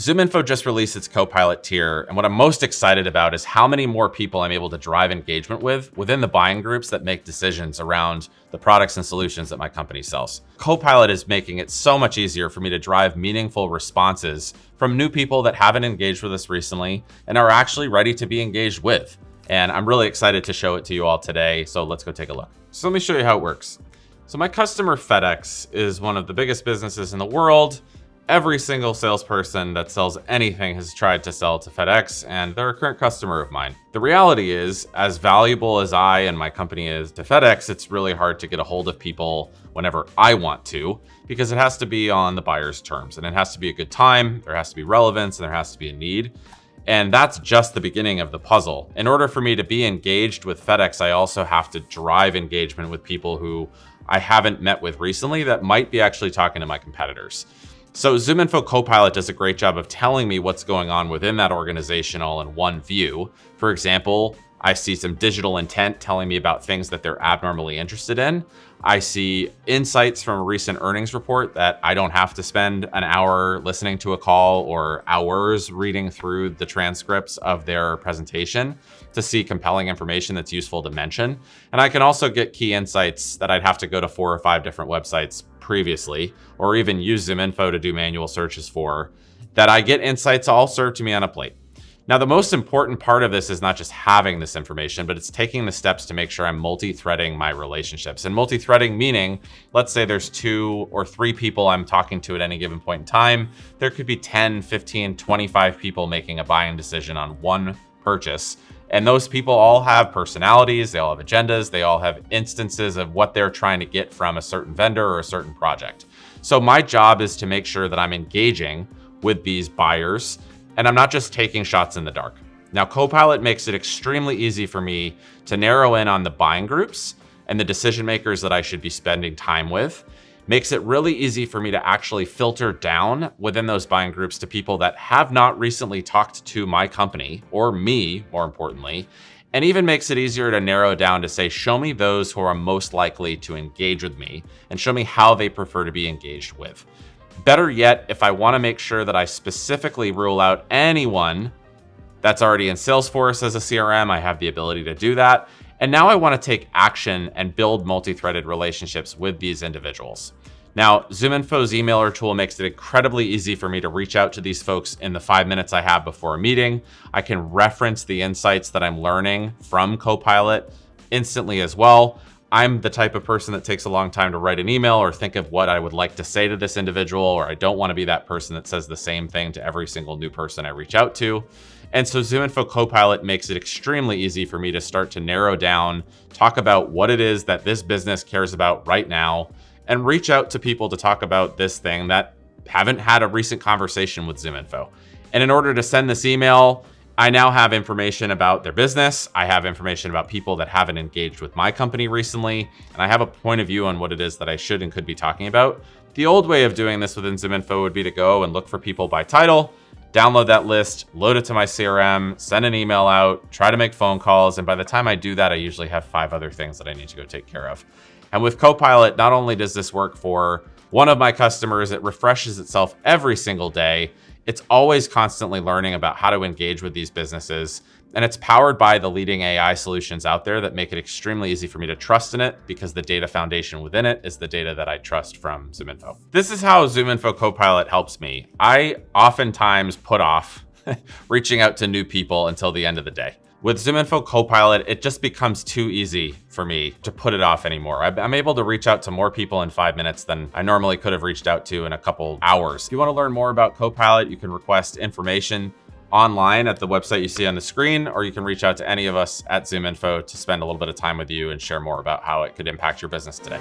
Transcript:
ZoomInfo just released its Copilot tier, and what I'm most excited about is how many more people I'm able to drive engagement with within the buying groups that make decisions around the products and solutions that my company sells. Copilot is making it so much easier for me to drive meaningful responses from new people that haven't engaged with us recently and are actually ready to be engaged with. And I'm really excited to show it to you all today, so let's go take a look. So let me show you how it works. So my customer FedEx is one of the biggest businesses in the world. Every single salesperson that sells anything has tried to sell to FedEx, and they're a current customer of mine. The reality is, as valuable as I and my company is to FedEx, it's really hard to get a hold of people whenever I want to, because it has to be on the buyer's terms, and it has to be a good time, there has to be relevance, and there has to be a need. And that's just the beginning of the puzzle. In order for me to be engaged with FedEx, I also have to drive engagement with people who I haven't met with recently that might be actually talking to my competitors. So ZoomInfo Copilot does a great job of telling me what's going on within that organization all in one view. For example, I see some digital intent telling me about things that they're abnormally interested in. I see insights from a recent earnings report that I don't have to spend an hour listening to a call or hours reading through the transcripts of their presentation to see compelling information that's useful to mention. And I can also get key insights that I'd have to go to 4 or 5 different websites previously, or even use ZoomInfo to do manual searches for, that I get insights all served to me on a plate. Now, the most important part of this is not just having this information, but it's taking the steps to make sure I'm multi-threading my relationships. And multi-threading meaning, let's say there's 2 or 3 people I'm talking to at any given point in time. There could be 10, 15, 25 people making a buying decision on one purchase. And those people all have personalities, they all have agendas, they all have instances of what they're trying to get from a certain vendor or a certain project. So my job is to make sure that I'm engaging with these buyers and I'm not just taking shots in the dark. Now, Copilot makes it extremely easy for me to narrow in on the buying groups and the decision makers that I should be spending time with. Makes it really easy for me to actually filter down within those buying groups to people that have not recently talked to my company, or me, more importantly, and even makes it easier to narrow down to say, show me those who are most likely to engage with me and show me how they prefer to be engaged with. Better yet, if I want to make sure that I specifically rule out anyone that's already in Salesforce as a CRM, I have the ability to do that. And now I want to take action and build multi-threaded relationships with these individuals. Now, ZoomInfo's emailer tool makes it incredibly easy for me to reach out to these folks in the 5 minutes I have before a meeting. I can reference the insights that I'm learning from Copilot instantly as well. I'm the type of person that takes a long time to write an email or think of what I would like to say to this individual, or I don't want to be that person that says the same thing to every single new person I reach out to. And so ZoomInfo Copilot makes it extremely easy for me to start to narrow down, talk about what it is that this business cares about right now, and reach out to people to talk about this thing that haven't had a recent conversation with ZoomInfo. And in order to send this email, I now have information about their business. I have information about people that haven't engaged with my company recently, and I have a point of view on what it is that I should and could be talking about. The old way of doing this within ZoomInfo would be to go and look for people by title, download that list, load it to my CRM, send an email out, try to make phone calls, and by the time I do that, I usually have 5 other things that I need to go take care of. And with Copilot, not only does this work for one of my customers, it refreshes itself every single day. It's always constantly learning about how to engage with these businesses, and it's powered by the leading AI solutions out there that make it extremely easy for me to trust in it because the data foundation within it is the data that I trust from ZoomInfo. This is how ZoomInfo Copilot helps me. I oftentimes put off reaching out to new people until the end of the day. With ZoomInfo Copilot, it just becomes too easy for me to put it off anymore. I'm able to reach out to more people in 5 minutes than I normally could have reached out to in a couple hours. If you want to learn more about Copilot, you can request information online at the website you see on the screen, or you can reach out to any of us at ZoomInfo to spend a little bit of time with you and share more about how it could impact your business today.